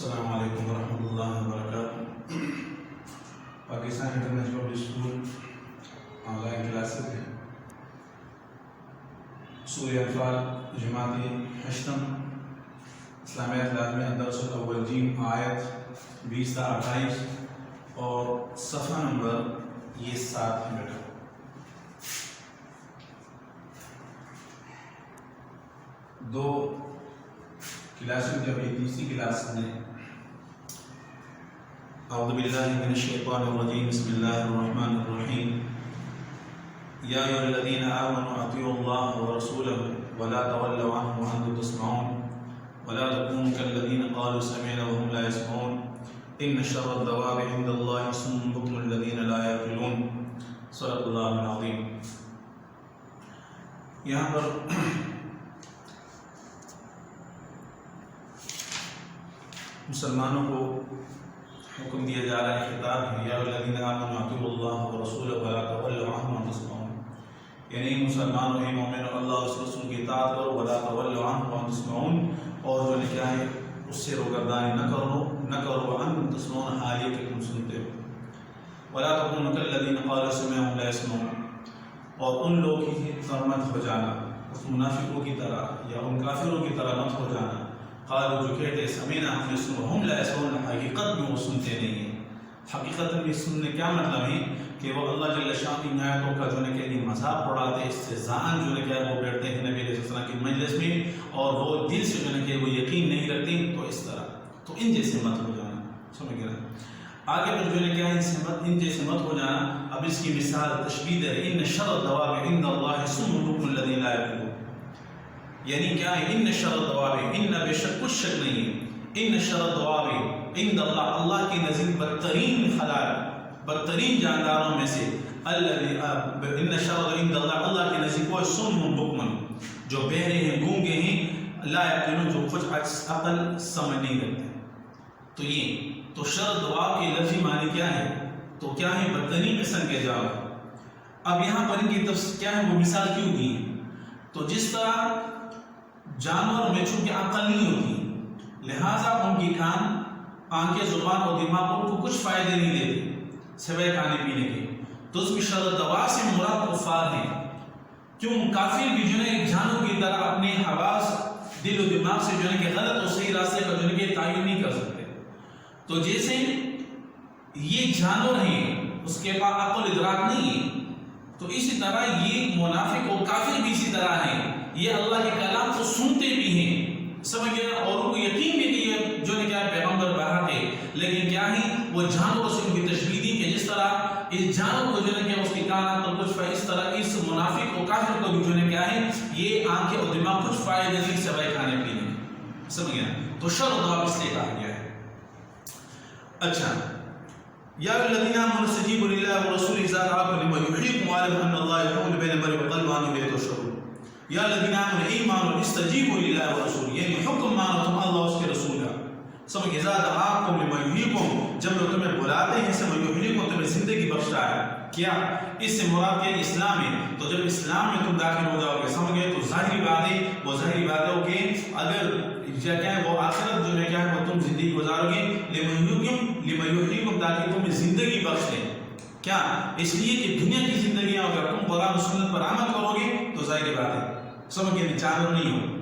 السلام علیکم ورحمۃ اللہ وبرکاتہ۔ Pakistan international public school on line classes ہیں۔ سورہ انفال جماعت ہشتم اسلامیات لازمی درس الاول جیم آیت 20 تا 28 اور صفحہ نمبر یہ 7 ہے بیٹا۔ دو کلاسز جب یہ تیسری کلاس میں اعوذ باللہ من الشیطان الرجیم بسم اللہ الرحمن الرحیم یا ایھا الذین آمنوا اطیعوا اللہ ورسولہ ولا تولوا عنہ وانتم تسمعون ولا تکونوا کالذین قالوا سمعنا وهم لا يسمعون ان شر الدواب عند اللہ الصم البکم الذین لا یعقلون۔ صدق اللہ العظیم۔ یہاں پر مسلمانوں کو حکم دیا جا رہا ہے، خطاب ہے، یا الذین آمنوا اطیعوا اللہ ورسولہ ولا تولوا عنہ وانتم تسمعون، یعنی مسلمانوں اے مومنو اللہ اور اس رسول کی اطاعت کرو، ولا تولوا عنہ وانتم تسمعون، اور جو کیا ہے اس سے روگردانی نہ کرو وانتم تسمعون، حال یہ کہ تم سنتے ہو، ولا تکونوا کالذین قالوا سمعنا وهم لا يسمعون، اور ان لوگوں کی طرح مت ہو جانا، اس منافقوں کی طرح یا ان کافروں کی طرح مت ہو جانا، قالوا جو کہتے سمینا ہم نے سنا وهم لا يسمعون، حقیقت میں وہ سنتے نہیں ہیں۔ حقیقت میں سننے کیا مطلب ہے کہ وہ اللہ جل شان کی آیتوں کا جو ہے کہ مذاق اڑاتے، استہزاء جو ہے کہ وہ بیٹھتے ہیں نبی علیہ السلام کی مجلس میں اور وہ دل سے جو ہے کہ وہ یقین نہیں رکھتے، تو اس طرح تو ان جیسے مت ہو جانا، سمجھ گئے؟ آگے پر جو ہے کیا ان جیسے مت ہو جانا۔ اب اس کی مثال تشبیہ ہے، ان شر الدواب عند اللہ الصم البکم الذین لا یعقلون، یعنی کیا ہے ان شر الدواب، ان بے شک کچھ شک نہیں ہے، ان شر الدواب عند اللہ، اللہ کے نزدیک بدترین خلائق، بدترین جانداروں میں سے، ان شر عند اللہ، اللہ کے نزدیک وہ صم بکم جو بہرے ہیں، گونگے ہیں، لا یعقلون جو کچھ عقل سمجھ نہیں رکھتے۔ تو یہ تو شر دواب کے لفظی معنی کیا ہے؟ تو کیا ہے بدترین قسم کے جانور۔ اب یہاں پر ان کی کیا ہے وہ مثال کیوں دی؟ تو جس طرح جانور میں چونکہ عقل نہیں ہوتی، لہٰذا ان کی کان، آنکھیں، زبان اور دماغ ان کو کچھ فائدے نہیں دیتے سوائے کھانے پینے کے، تو اس میں شر الدواب سے مراد کفار ہیں۔ کیوں؟ کافر بھی جو ہے ایک جانور کی طرح اپنے حواس، دل و دماغ سے جو ہے کہ غلط اور صحیح راستے کا جو ہے کہ تعین نہیں کر سکتے۔ تو جیسے یہ جانور ہیں، اس کے پاس عقل ادراک نہیں ہے، تو اسی طرح یہ منافق اور کافر بھی اسی طرح ہیں، یہ اللہ کے کلام کو سنتے بھی ہیں، سمجھ گئے، اور ان کو یقین بھی کہ یہ جو ہے کیا پیغمبر بھیجا ہے، لیکن کیا ہے وہ جانوروں سے ان کی تشبیہ دی کہ جس طرح اس جانور کو جو ہے کہ اس کی کانات اور کچھ اس طرح اس منافق اور کافر کو بھی جو ہے کیا ہے یہ آنکھیں اور دماغ کچھ فائدے نہیں سوائے کھانے پینے کے، سمجھ گئے؟ تو شر و دواب اس سے کہا گیا ہے۔ اچھا، یا الذین آمنوا استجیبوا للہ والرسول اذا دعاکم لما یحییکم واعلموا ان اللہ یحول بین المرء وقلبہ وانتم الیہ تحشرون۔ یا الذین آمنوا ایمان استجیبوا للہ والرسول، یعنی حکم مانو تم اللہ اس کے رسول کا، سمجھ، اذا دعاکم لما یحییکم، جب وہ تمہیں بلاتے ہیں سے یحییکم تمہیں زندگی بخشتا ہے، کیا اس سے مراد کیا اسلام ہے؟ تو جب اسلام میں تم داخل ہو جاؤ گے، سمجھ گئے، تو ظاہری بات ہے، وہ ظاہری بات ہے کہ اگر کیا ہے وہ آخرت جو ہے کیا ہے وہ تم زندگی گزارو گے، لما یحییکم تاکہ تم زندگی بخش لیں، کیا اس لیے کہ دنیا کی زندگی اگر تم قرآن و سنت پر عمل کرو گے تو ظاہری بات ہے، سمجھ گئے، جانور نہیں ہو،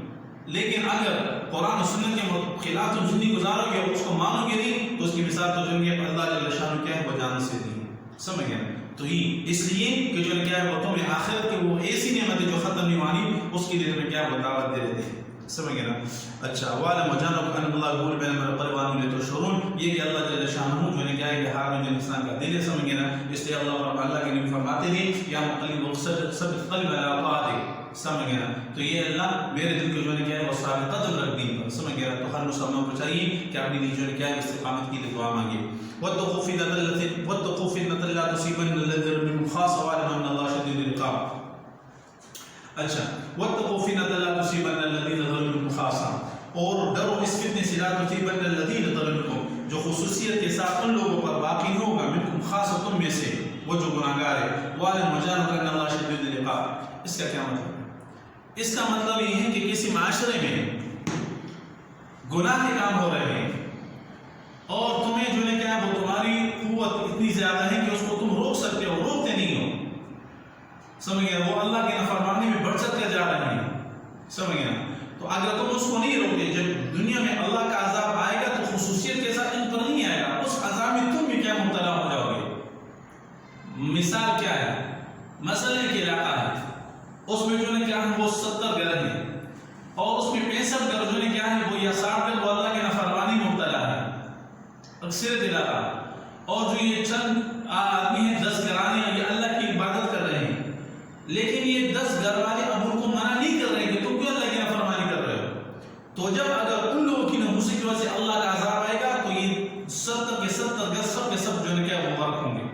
لیکن اگر قرآن و سنت کے خلاف تم زندگی گزارو گے اور اس کو مانو گے نہیں، تو اس کی مثال تو جو ہے اللہ جل شانہ کیا ہے وہ جان سے دی، سمجھ گئے؟ تو یہ اس لیے کہ جو کیا ہے وہ تمہیں آخرت کی وہ ایسی نعمت ہے جو ختم نہیں ہوانی، اس کے لیے تمہیں کیا وہ دعوت دے رہے ہیں، سمجھ گئے نا؟ اچھا، وَعْلَمُوا جَانَبُ أَنَّ اللَّهَ يَحُولُ بَيْنَ الْمَرْءِ وَقَلْبِهِ وَأَنتُمْ إِلَيْهِ تُحْشَرُونَ، یہ کہ اللہ جل شانہ جو ہے کیا ہے کہ ہار میں جو انسان کا دل ہے، سمجھ گئے نا؟ اس لیے اللہ کے نبی فرماتے ہیں یا مقلب ثبت قلبی علی طاعتک، سمجھ گئے نا؟ تو یہ اللہ میرے دل کو جو ہے کیا ہے وہ ثابت قدم رکھ دین پر، سمجھ گئے نا؟ تو ہر مسلمان کو چاہیے کہ اپنی دل جو ہے کیا ہے استقامت کی دعا مانگے۔ وَاتَّقُوا فِتْنَةً لَا تُصِيبَنَّ الَّذِينَ مِنكُمْ خَاصَّةً وَاعْلَمُوا أَنَّ اللَّهَ شَدِيدُ الْعِقَابِ۔ اچھا، وَاتَّقُوا فِتْنَةً لَا تُصِيبَنَّ الَّذِينَ ظَلَمُوا مِنكُمْ خَاصَّةً، اور ڈرو اس فتنے سے، لا تُصِيبَنَّ الَّذِينَ ظَلَمُوا جو خصوصیت کے ساتھ ان لوگوں پر واقع ہوگا، منکم خاص تم میں سے وہ جو گناہگار ہے، وَاعْلَمُوا جَانُوا أَنَّ اللَّهَ شَدِيدُ الْعِقَابِ۔ اس کا کیا مطلب ہے؟ اس کا مطلب یہ ہے کہ کسی معاشرے میں گناہ کے کام ہو رہے ہیں، اور تمہیں جو ہے کیا وہ تمہاری قوت اتنی زیادہ ہے کہ اس کو تم روک سکتے ہو، روکتے نہیں ہو. سمجھ گیا؟ وہ اللہ کی نافرمانی میں بڑھ چڑھ کر جا رہے ہیں. سمجھ گیا؟ تو اگر تم اس کو نہیں روکے، جب دنیا میں اللہ کا عذاب آئے گا تو خصوصیت کے ساتھ ان پر نہیں آئے گا، اس عذاب میں تم بھی کیا مبتلا ہو جاؤ گے. مثال کیا ہے؟ مثلا ایک علاقہ ہے، اس میں جو ہے کیا ہے وہ 70 گھر ہیں، اور اس میں 65 گھر جو ہے کیا ہے وہ یا 60 گھر وہ اللہ کی نافرمانی میں مبتلا ہے، اکثریت علاقہ. اور جو یہ چند آدمی ہیں 10 گھرانے یہ اللہ کی عبادت کر رہے ہیں، لیکن یہ 10 گھر والے اب ان کو منع نہیں کر رہے کہ تم کیوں اللہ کی نافرمانی کر رہے ہو. تو جب اگر ان لوگوں کی ناموسی کی وجہ سے اللہ کا عذاب آئے گا تو یہ 70 کے 70 گھر سب کے سب جو ہے کیا وہ غرق ہوں گے.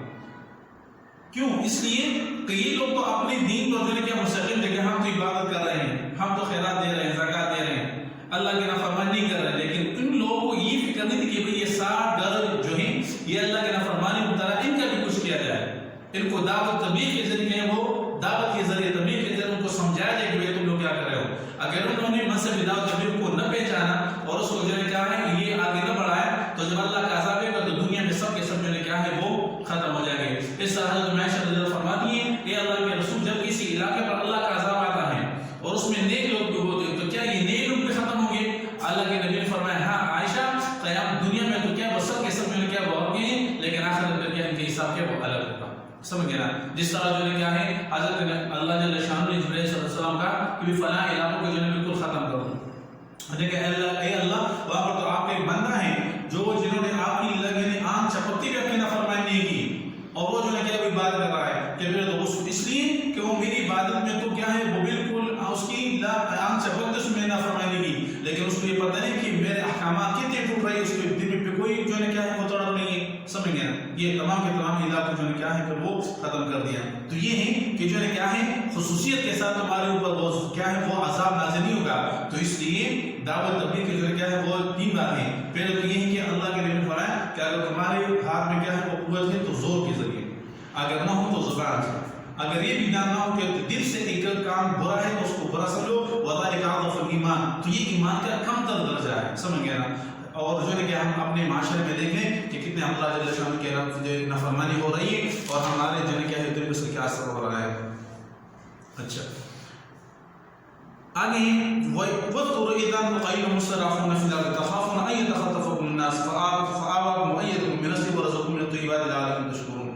کیوں؟ اس لیے کہ یہ لوگ تو اپنے دین پر جو ہے کیا مستقل تھے کہ ہم تو عبادت کر رہے ہیں، ہم تو خیرات دے رہے ہیں، زکات دے رہے ہیں، اللہ کی نافرمانی نہیں کر رہے. لیکن ان لوگوں کو یہ فکر نہیں تھی کہ بھئی یہ 60 گھر جو ہیں یہ اللہ کی نافرمانی میں مبتلا، ان کا بھی کچھ کیا جائے. ان کو دعوت تبلیغ کے ذریعے وہ دعوت کے ذریعے تبلیغ کے ذریعے ان کو سمجھایا جائے کہ بھئی تم لوگ کیا کر رہے ہو. اگر انہوں نے مذہبی دعوت تبلیغ کو نہ پہچانا اور اس کو جو ہے کیا ہے یہ آگے نہ بڑھایا تو جب اللہ کا عذاب ہوگا تو دنیا میں سب کے سب جو ہے کیا ہے وہ ختم ہو جائیں گے. اس طرح حضرت عائشہ رضی اللہ فرماتی ہیں اے اللہ کے رسول جب کسی علاقے پر اللہ کا عذاب آتا ہے اور اس میں نیک لوگ جو ہوتے ہیں تو کیا یہ نیک لوگ بھی ختم ہوں گے؟ اللہ کے نبی نے فرمایا ہاں عائشہ قیام دنیا میں تو کیا وہ سب کے سب جو ہے کیا وہ ہوگے لیکن آخرت میں کیا ان کے حساب کیا وہ الگ ہوگا. سمجھ گیا نا؟ جس طرح جو ہے کیا ہے حضرت اللہ جل شانہ نے جبرائیل صلی اللہ علیہ وسلم کا کہ فلاں علاقوں کو جو ہے بالکل ختم کر دو. کہ اے اللہ وہاں پر تو آپ کے ایک بندہ ہیں جو جنہوں نے آپ کی یعنی آنکھ چپکتی بھی اپنی نافرمانی نہیں کی اور وہ جو ہے کیا عبادت کر رہا ہے کہ پھر تو اس لیے کہ وہ میری عبادت میں تو کیا ہے وہ بالکل اس کی آنکھ چپکتے اس میں نافرمانی کی، لیکن اس کو یہ پتہ نہیں کہ میرے احکامات کتنے ٹوٹ رہے اس کے دل پہ کوئی جو ہے کیا ہے وہ تڑپ نہیں ہے. سمجھ گیا؟ یہ تمام کے تمام علاقے جو ہے کیا ہے پھر وہ ختم کر دیا. تو یہ ہے کہ جو ہے کیا ہے خصوصیت کے ساتھ تمہارے اوپر وہ کیا ہے وہ عذاب نازل نہیں ہوگا. تو اس لیے دعوت تبلیغ کی جو ہے کیا ہے وہ 3 باتیں. پہلے تو یہ ہے کہ اللہ کے نبی نے فرمایا کہ اگر تمہارے ہاتھ میں کیا ہے وہ قوت ہے تو زور کے ذریعے، اگر نہ ہو تو زبان سے. اگر یہ بھی نہ ہو کہ دل سے ایک کام برا ہے تو اس کو برا سمجھو، وذالک اضعف الایمان، تو یہ ایمان کا کم تر درجہ ہے. سمجھ گیا نا؟ اور جو ہے کہ ہم اپنے معاشرے میں دیکھیں کہ کتنے اللہ جل شانہ کے نافرمانی ہو رہی ہے اور ہمارے جو ہے کیا ہے دل پر اس کا کیا اثر ہو رہا ہے. اچھا آگے وَاذْكُرْ إِذْ قَيْلُ مُسْتَضْعَفُونَ فِي الْأَرْضِ تَخَافُونَ أَن يَتَخَطَّفَكُمُ النَّاسُ فَآوَاكُمْ وَأَيَّدَكُمْ بِنَصْرِهِ وَرَزَقَكُم مِّنَ الطَّيِّبَاتِ لَعَلَّكُمْ تَشْكُرُونَ.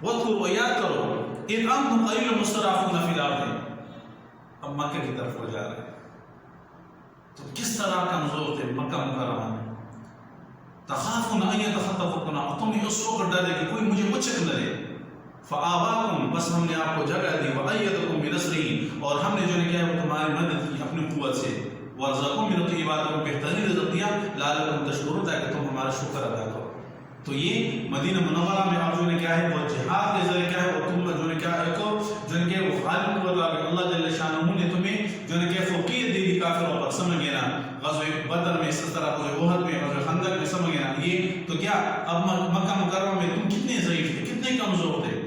وَاذْكُرْ وَيَاد کرو إِذْ أَنْتُمْ قَلِيلٌ مُسْتَضْعَفُونَ فِي الْأَرْضِ. اب مکہ کی طرف ہو جا رہے ہیں تو کس طرح کمزور تھے مکہ مکرمہ میں. تخافون ان يتخطفكم، اور تم نے اس وقت ڈرے کہ کوئی مجھے مچک نہ لے. فآواکم، بس ہم نے آپ کو جگہ دی. وأيدكم بنصره، اور ہم نے جو ہے کیا وہ تمہاری مدد کی اپنی قوت سے. ورزقكم من الطيبات، کو بہترین رزق دیا. لعلكم تشکرون، تاکہ تم ہمارا شکر ادا کرو. تو یہ مدینہ منورہ میں آپ جو ہے کیا ہے وہ جہاد کے ذریعے کیا ہے اور تم جو ہے کیا ایک جو ہے کہ وہ غالب قوت آ گئی. اللہ جل شانہ نے تمہیں جو ہے کہ فوقیت دے دی کافروں پر. سمجھ گئے نا؟ غزوہ بدر میں اس طرح غزوہ احد میں غزوہ خندق میں. سمجھ گئے نا؟ یہ تو کیا اب مکہ مکرمہ میں تم کتنے ضعیف تھے، کتنے کمزور تھے.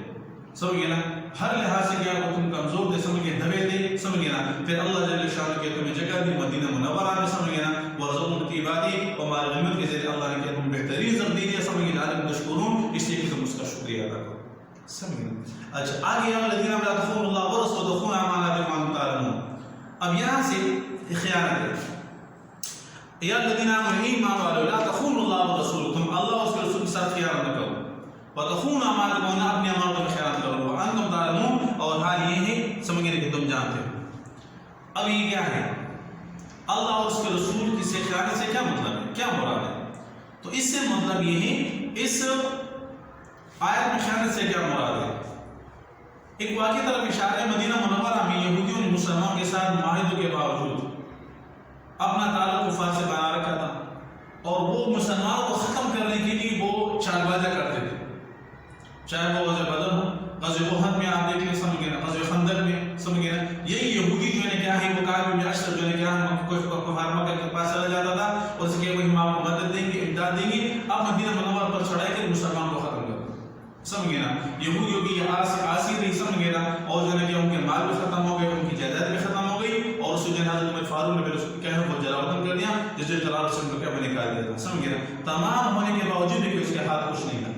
سمجھ گئے نا؟ ہر لحاظ سے کیا وہ تم کمزور تھے. سمجھ گئے؟ دبے تھے. سمجھ گئے نا؟ پھر اللہ جل شانہ کے تمہیں جگہ دی مدینہ منورہ میں. سمجھ گئے نا؟ ورزقكم من الطيبات، اور ہماری غنیمت کے ذریعے اللہ نے کیا تم بہترین رزق دے دیا. سمجھ گئے؟ لعلكم تشکرون، اس لیے کہ تم اس کا شکریہ ادا کرو. سمجھ گئے؟ اچھا آگے یا الذین آمنوا لا تخونوا اللہ ورسولہ وتخونوا اماناتکم وانتم تعلمون. اب یہاں سے خیانت ہے. یا الذین آمنوا ایمان والو لا تخونوا اللہ ورسولہ، تم اللہ اور اس کے رسول کے ساتھ خیانت نہ کرو. وتخونوا اماناتکم، اپنی امانتوں میں خیانت کرو. وانتم تعلمون، اور حال یہ ہے سمجھ گئے کہ تم جانتے ہو. اب یہ کیا ہے؟ اللہ اور اس کے رسول کی سے خیانت سے کیا مطلب ہے، کیا مراد ہے؟ تو اس سے مطلب یہ ہے اس آیت میں خیانت سے کیا مراد ہے. ایک واقعی طرف اشارہ مدینہ منورہ میں یہودیوں نے مسلمانوں کے ساتھ معاہدوں کے باوجود اپنا تعلق کفار سے بنا رکھا تھا اور وہ مسلمانوں کو ختم کرنے کے لیے وہ چال بازیاں کرتے تھے. چاہے وہ غزوہ بدر ہو، غزوہ احد میں آپ دیکھ لیں. سمجھ گئے نا؟ غزوہ خندق میں. سمجھ گئے نا؟ یہی یہودی جو ہے کیا ہے وہ کعب بن اشرف جو ہے کیا ہے کفار مکہ کے پاس چلا جاتا تھا اور اس کے وہ ہم آپ کو مدد دیں گے، امداد دیں گے. اب مدینہ منورہ پر چڑھائی کر مسلمان کو ختم کر. سمجھ گئے نا؟ یہودیوں کی یہ آسی رہی. سمجھ گئے نا؟ اور جو ہے کہ ان کے مال بھی ختم ہو گئے، ان کی جائیداد بھی ختم ہو گئی. اور اس جو ہے حضرت قارون نے پھر اس کہنے کو جلا وطن کر دیا، جس جو جلال سے ان کو کیا نکال دیا تھا، سمجھ گیا؟ تمام ہونے کے باوجود بھی اس کے ہاتھ کچھ نہیں تھا،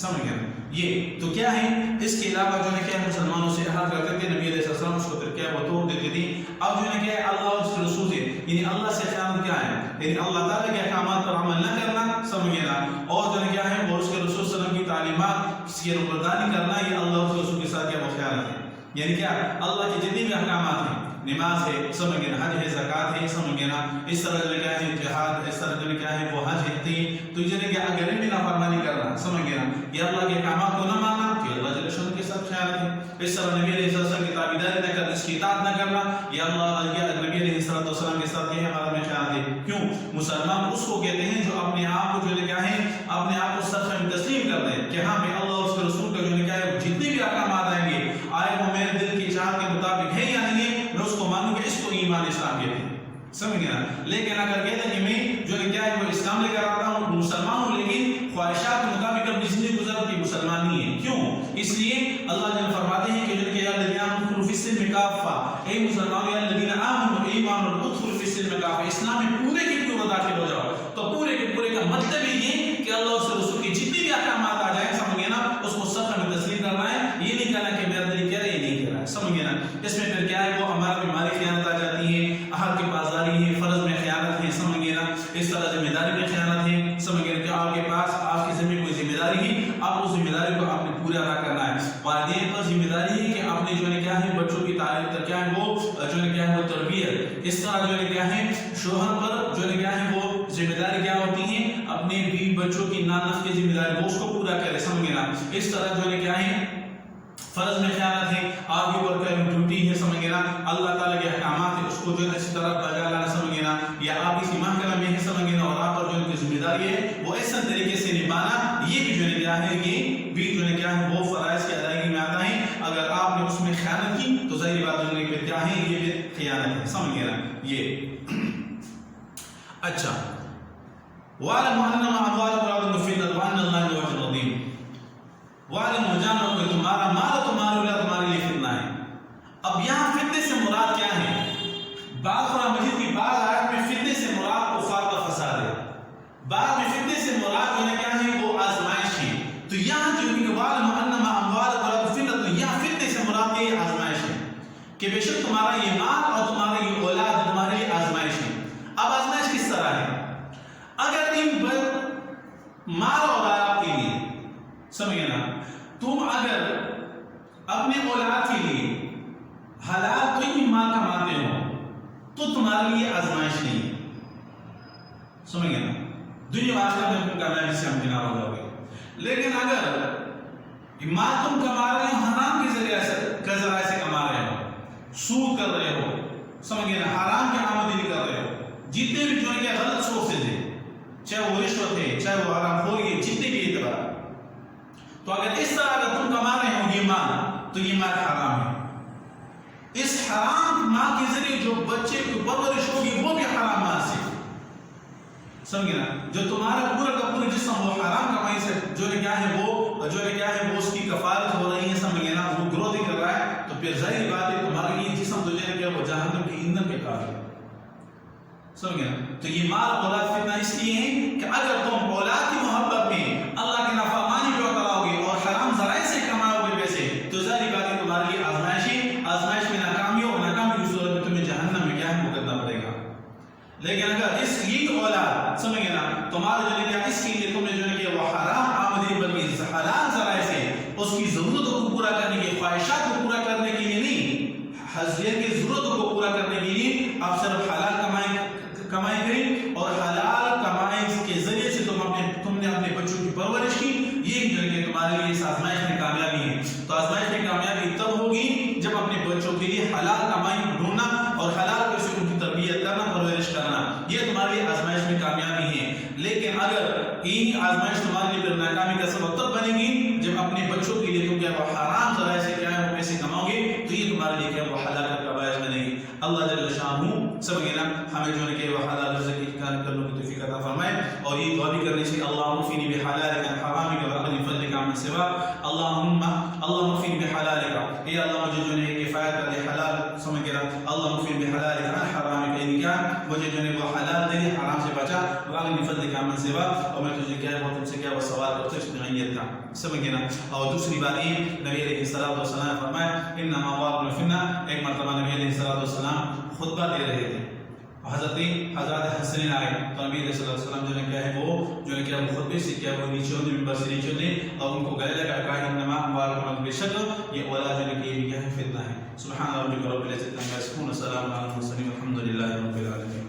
سمجھ گیا؟ یہ تو کیا ہے، اس کے علاوہ جو ہے کیا مسلمانوں سے احاطہ کرتے تھے، نبی علیہ السلام اس کو پھر کیا وہ توڑ دیتے تھے۔ اب جو ہے کیا ہے اللہ اور اس کے رسول سے یعنی اللہ سے خیانت کیا ہے، یعنی اللہ تعالیٰ کے احکامات پر عمل نہ کرنا، سمجھ گیا؟ اور جو ہے کیا ہے وہ اس کے رسول صلی اللہ علیہ وسلم کی تعلیمات کسی کی نافرمانی کرنا، یہ اللہ اور اس کے رسول کے ساتھ کیا وہ خیانت ہے۔ یعنی کیا اللہ کے جتنے بھی احکامات ہیں، نماز ہے، سمجھ گیا، حج ہے، زکات ہے، سمجھ گیا، اس طرح جو کیا ہے جہاد، اس طرح جو کیا ہے وہ حج ہے، تو یہ کہ اگر ان میں نافرمانی کرنا، سمجھ گیا، یہ اللہ کے احکامات کو نہ ماننا، تو اللہ جل شانہ کے ساتھ خیانت ہے۔ اس طرح نبی علیہ السلام کی تابعداری نہ کرنا، اس کی اطاعت نہ کرنا، یہ اللہ یا نبی علیہ السلام کے ساتھ یہ ہمارا میں خیانت ہے۔ کیوں؟ مسلمان اس کو کہتے ہیں جو اپنے آپ کو جو ہے کیا ہے اپنے آپ کو سچ میں تسلیم کر دے کہ ہاں میں اللہ اور اس کے رسول کا جو ہے کیا ہے جتنے بھی احکامات آئیں گے، آئے وہ میرے دل کی چاہت کے مطابق ہے یا نہیں ہے، میں اس کو مانوں گا، اس کو ایمان اسلام کہتے ہیں، سمجھ گیا؟ لیکن اگر کہتے ہیں کہ میں جو ہے کیا ہے وہ اسلام لے کر آتا ہوں، مسلمان ہوں، لیکن خواہشات کے مطابق اپنی زندگی گزارتی، مسلمان نہیں ہے۔ کیوں؟ اس لیے اللہ جل فرماتے ہیں کہ جو کہ یا الذین آمنوا فی السلم کافہ، اے مسلمانوں یا الذین آمنوا ایمان ادخلوا فی السلم کافہ، اسلام میں پورے کے پورے داخل ہو جاؤ۔ تو پورے کے پورے کا مطلب یہ کہ اللہ اور اس کے رسول کی جتنی بھی احکامات آ جائیں، سمجھ گیا نا، اس کو سخت میں تسلیم کرنا ہے، یہ نہیں کہنا کہ میرا دل کہہ رہا ہے یہ نہیں کہہ رہا ہے، سمجھ گیا نا۔ اس میں پھر کیا ہے وہ ہمارا بیماری خیانت آ جاتی ہے، عہد کی پاسداری ہے، فرض میں خیانت ہے، سمجھ گیا نا، اس طرح ذمہ داری میں خیانت ہے، سمجھ گیا کہ آپ کے پاس آپ کی ذمہ کوئی ذمہ داری ہے، آپ اس ذمہ داری کو آپ نے پورا ادا کرنا ہے۔ والدین پر ذمہ داری ہے کہ آپ نے جو ہے کیا ہے بچوں کی تعلیم کیا ہے وہ جو ہے کیا ہے وہ تربیت، اس طرح جو ہے کیا ہے شوہر پر جو ہے کیا ہے وہ ذمہ داری کیا ہوتی ہے اپنے بیوی بچوں کی نانف کی ذمہ داری وہ اس کو پورا کرے، سمجھ گیا نا۔ اس طرح جو ہے کیا ہے فرض میں خیانت ہے، آپ کے اوپر کیا ڈیوٹی ہے، سمجھ گیا نا، اللہ تعالیٰ کے احکامات ہیں اس کو جو ہے اس طرح بجا لانا، سمجھ گیا نا، یا آپ کی ایمان کا نام ہے، سمجھ گیا نا، اور آپ پر جو ان کی ذمہ داری ہے وہ ایسا طریقے سے نبھانا، یہ بھی جو ہے کیا ہے یہ بھی جو ہے کیا ہے وہ فرائض کی ادائیگی میں آتا ہے۔ اگر آپ نے اس میں خیانت کی تو ظاہر بات جو ہے کیا ہے یہ بھی خیانت ہے، سمجھ گیا نا یہ۔ اچھا وَاعْلَمُوا أَنَّمَا أَمْوَالُكُمْ وَأَوْلَادُكُمْ فِتْنَةٌ وَأَنَّ اللَّهَ عِندَهُ أَجْرٌ عَظِيمٌ۔ وَاعْلَمُوا جانو کہ تمہارا مال اور تمہاری اولاد تمہارے لیے فتنہ ہے۔ اب یہاں فتنے سے مراد کیا ہے؟ بعض قرآن مجید کی بعض آیات میں فتنے سے مراد کفار کا فساد ہے، بعض میں فتنے سے مراد جو ہے کیا ہے وہ آزمائش ہے۔ تو یہاں جو ہے کہ وَاعْلَمُوا أَنَّمَا أَمْوَالُكُمْ وَأَوْلَادُكُمْ فِتْنَةٌ، یہاں فتنے سے مراد یہ آزمائش ہے کہ بے شک تمہارا یہ مال اور تمہاری یہ اولاد تمہارے لیے آزمائش ہے۔ اب آزمائش کس طرح ہے؟ اگر ان پر مال اور اولاد کے لیے، سمجھے نا، تم اگر اپنے اولاد کے لیے حلال کوئی بھی مال کماتے ہو تو تمہارے لیے آزمائش نہیں ہے، سمجھ گئے نا، دنیا آخرت میں تم کامیابی سے ہمکنار ہو جاؤ گے۔ لیکن اگر مال تم کما رہے ہو حرام کے ذریعے سے کما رہے ہو، سود کر رہے ہو، سمجھ گئے نا، حرام کی آمدنی کر رہے ہو، جتنے بھی جو ہے کہ غلط سورسز ہیں، چاہے وہ رشوت ہے، چاہے وہ حرام خوری ہے، جتنے بھی اعتبار، تو اگر اس طرح اگر تم کما رہے ہو یہ مال تو یہ مال حرام ہے۔ اس حرام مال کے ذریعے جو بچے کی پرورش ہوگی وہ بھی حرام مال سے، سمجھے نا، جو تمہارا پورا کا پورا جسم وہ حرام کمائی سے جو ہے کیا ہے وہ جو ہے کیا ہے وہ اس کی کفارت ہو رہی ہے، سمجھے نا، وہ گروتھ کر رہا ہے، تو پھر ظاہر بات ہے تمہارا یہ جسم جو ہے کیا وہ جہنم کے ایندھن کے قابل ہے، سمجھے نا۔ تو یہ مال اولاد فتنہ اس لیے ہے کہ اگر تم اولاد کی محبت میں اللہ کی نافرمانی پہ اتراؤ گے اور حرام ذرائع سے کماؤ گے پیسے تو ظاہر بات ہے تمہارے لیے آزمائش ہے، آزمائش میں ناکامی اور ناکامی کی صورت میں تمہیں جہنم میں کیا ہے وہ کرنا پڑے گا۔ لیکن اگر اس کی اولاد، سمجھے نا، تمہارا جو ہے کیا اس کے لیے تم نے جو ہے کہ وہ حرام آمدنی بلکہ حلال ذرائع سے اس کی ضرورتوں کو پورا کرنے کی، خواہشات کو پورا کرنے کے لیے نہیں، حضرت کی ضرورتوں کو پورا کرنے کے لیے آپ صرف حلال کمائی کریں اور حلال کمائی کے ذریعے سے تم نے اپنے بچوں کی پرورش کی، یہ جو ہے کہ تمہارے لیے اس آزمائش میں کامیابی ہے۔ تو آزمائش میں کامیابی تب ہوگی جب اپنے بچوں کے لیے حلال کمائی ڈھونڈنا اور حلال پیسے ان کی تربیت کرنا، پرورش کرنا، یہ تمہارے لیے آزمائش میں کامیابی ہے۔ لیکن اگر یہی آزمائش تمہارے لیے ناکامی کا سبب تب بنے گی جب اپنے بچوں کے لیے تم کیا وہ حرام ذرائع سے کیا ہے وہ پیسے کماؤ گے تو یہ تمہارے لیے کیا وہ ہلاکت کا باعث بنے گی۔ اللہ جل شانہ سمجھے نا ہمیں جو ہے کہ وہ حلال رزق کی کام کرنے کی توفیق عطا فرمائے، اور یہ دعا بھی کرنی چاہیے اللہم اکفنی بحلالک عن حرامک واغننی بفضلک عمن سواک، اللہم اکفنی بحلالک، اے اللہ مجھے جو ہے کفایت کر دے حلال، سمجھ گیا، اللہم اکفنی بحلالک عن حرامک، یعنی کیا مجھے جو ہے وہ حلال دے حرام سے بچا واغنی فضلک عمن سوا اور میں تجھے کیا ہے وہ تم سے کیا وہ سوال کرتا ہوں اس غنیت کا سمجھ گئے نا اور دوسری بات یہ نبی علیہ الصلوۃ والسلام فرمایا انما اموالکم فی النار ایک مرتبہ نبی علیہ الصلوۃ والسلام خطبہ دے رہے تھے حضرت حسن آئے تو نبی علیہ السلام جو ہے کیا ہے وہ جو ہے کیا وہ خطبے سے کیا وہ نیچے ہوتے ممبر سے نیچے ہوتے اور ان کو گلے لگا کہا انما اموالکم بے شک یہ اولاد جو ہے کہ یہ کیا ہے فتنہ ہے سبحان ربک رب العزت عما یصفون وسلام علی المرسلین والحمد للہ رب العالمین